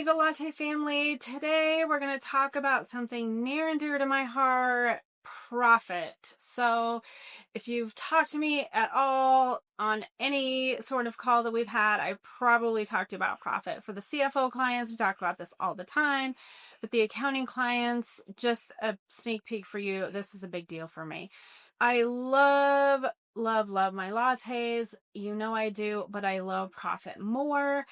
Legal Latte family. Today we're going to talk about something near and dear to my heart, profit. So if you've talked to me at all on any sort of call that we've had, I probably talked about profit. For the CFO clients, we talk about this all the time. But the accounting clients, just a sneak peek for you, this is a big deal for me. I love my lattes. You know I do, but I love profit more.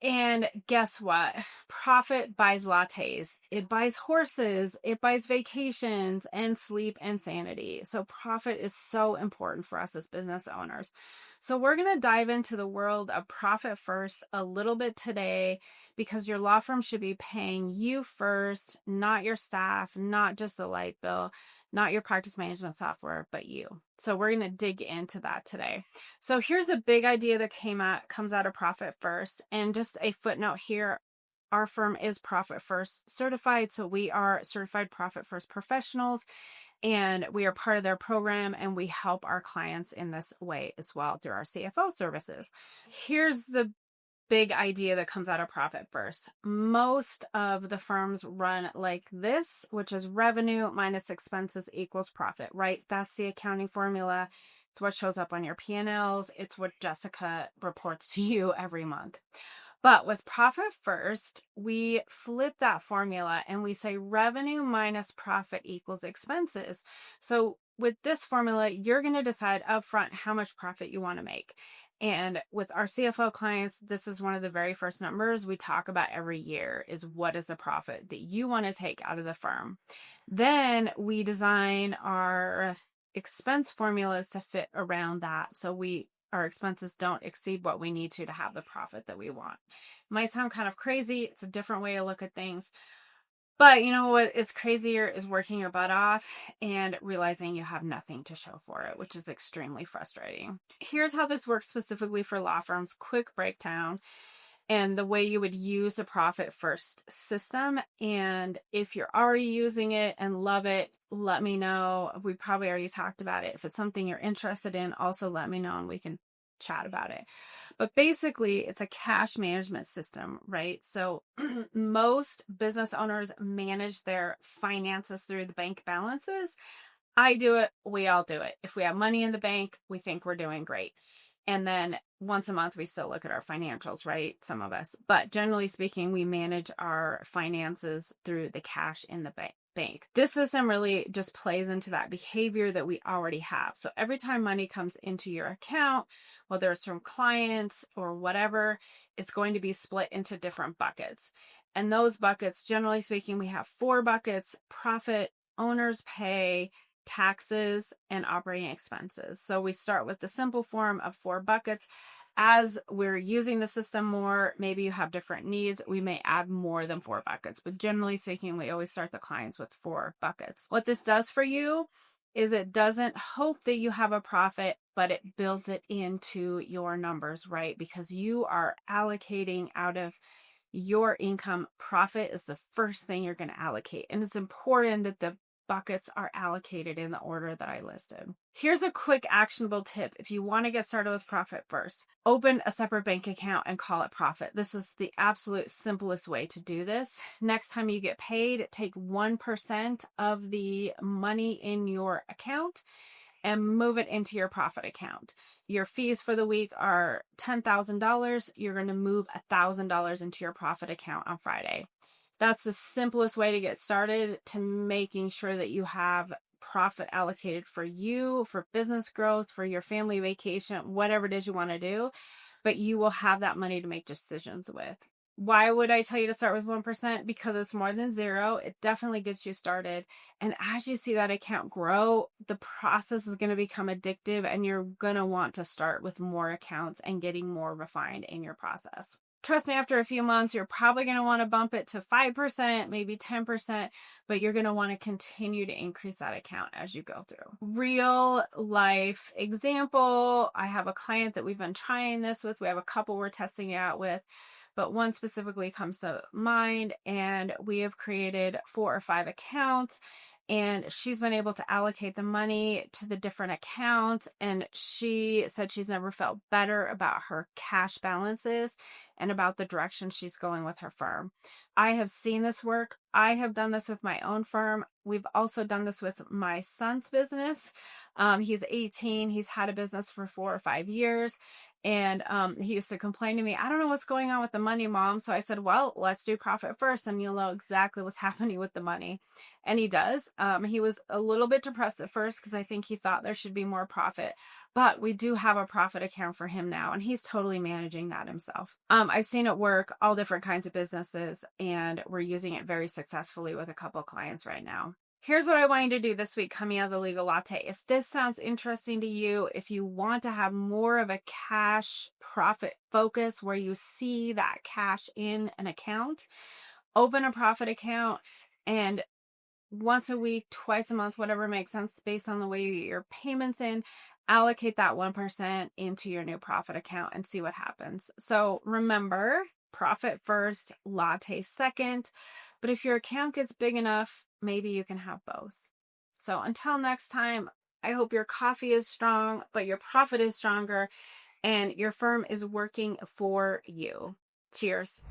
And guess what? Profit buys lattes. It buys horses. It buys vacations and sleep and sanity. So profit is so important for us as business owners. So we're going to dive into the world of profit first a little bit today, because your law firm should be paying you first, not your staff, not just the light bill, not your practice management software, but you. So we're going to dig into that today. So here's a big idea that comes out of Profit First. And just a footnote here, our firm is Profit First certified. So we are certified Profit First professionals, and we are part of their program, and we help our clients in this way as well through our CFO services. Here's the big idea that comes out of Profit First. Most of the firms run like this, which is revenue minus expenses equals profit, right? That's the accounting formula. It's what shows up on your P&Ls. It's what Jessica reports to you every month. But with Profit First, we flip that formula and we say revenue minus profit equals expenses. So with this formula, you're going to decide upfront how much profit you want to make. And with our CFO clients, this is one of the very first numbers we talk about every year, is what is the profit that you want to take out of the firm. Then we design our expense formulas to fit around that. So our expenses don't exceed what we need to have the profit that we want. It might sound kind of crazy. It's a different way to look at things. But you know what is crazier is working your butt off and realizing you have nothing to show for it, which is extremely frustrating. Here's how this works specifically for law firms. Quick breakdown and the way you would use the Profit First system. And if you're already using it and love it, let me know. We probably already talked about it. If it's something you're interested in, also let me know and we can chat about it. But basically, it's a cash management system, right? So most business owners manage their finances through the bank balances. I do it. We all do it. If we have money in the bank, we think we're doing great. And then once a month, we still look at our financials, right? Some of us. But generally speaking, we manage our finances through the cash in the bank. This system really just plays into that behavior that we already have. So every time money comes into your account, whether it's from clients or whatever, it's going to be split into different buckets. And those buckets, generally speaking, we have 4 buckets: profit, owner's pay, taxes, and operating expenses. So we start with the simple form of 4 buckets. As we're using the system more, maybe you have different needs, we may add more than 4 buckets. But generally speaking, we always start the clients with 4 buckets. What this does for you is it doesn't hope that you have a profit, but it builds it into your numbers, right? Because you are allocating out of your income. Profit is the first thing you're going to allocate. And it's important that the buckets are allocated in the order that I listed. Here's a quick actionable tip. If you want to get started with Profit First, open a separate bank account and call it Profit. This is the absolute simplest way to do this. Next time you get paid, take 1% of the money in your account and move it into your profit account. Your fees for the week are $10,000. You're going to move $1,000 into your profit account on Friday. That's the simplest way to get started to making sure that you have profit allocated for you, for business growth, for your family vacation, whatever it is you want to do, but you will have that money to make decisions with. Why would I tell you to start with 1%? Because it's more than 0. It definitely gets you started. And as you see that account grow, the process is going to become addictive, and you're going to want to start with more accounts and getting more refined in your process. Trust me, after a few months, you're probably going to want to bump it to 5%, maybe 10%, but you're going to want to continue to increase that account as you go through. Real life example, I have a client that we've been trying this with. We have a couple we're testing it out with. but one specifically comes to mind, and we have created 4 or 5 accounts, and she's been able to allocate the money to the different accounts, and she said she's never felt better about her cash balances and about the direction she's going with her firm. I have seen this work. I have done this with my own firm. We've also done this with my son's business. He's 18. He's had a business for 4 or 5 years. And he used to complain to me, I don't know what's going on with the money, Mom. So I said, well, let's do profit first and you'll know exactly what's happening with the money. And he does. He was a little bit depressed at first because I think he thought there should be more profit. But we do have a profit account for him now, and he's totally managing that himself. I've seen it work, all different kinds of businesses, and we're using it very successfully with a couple of clients right now. Here's what I want you to do this week coming out of the Legal Latte. If this sounds interesting to you, if you want to have more of a cash profit focus where you see that cash in an account, open a profit account, and once a week, twice a month, whatever makes sense based on the way you get your payments in, allocate that 1% into your new profit account and see what happens. So remember, profit first, latte second. But if your account gets big enough, maybe you can have both. So until next time, I hope your coffee is strong, but your profit is stronger and your firm is working for you. Cheers.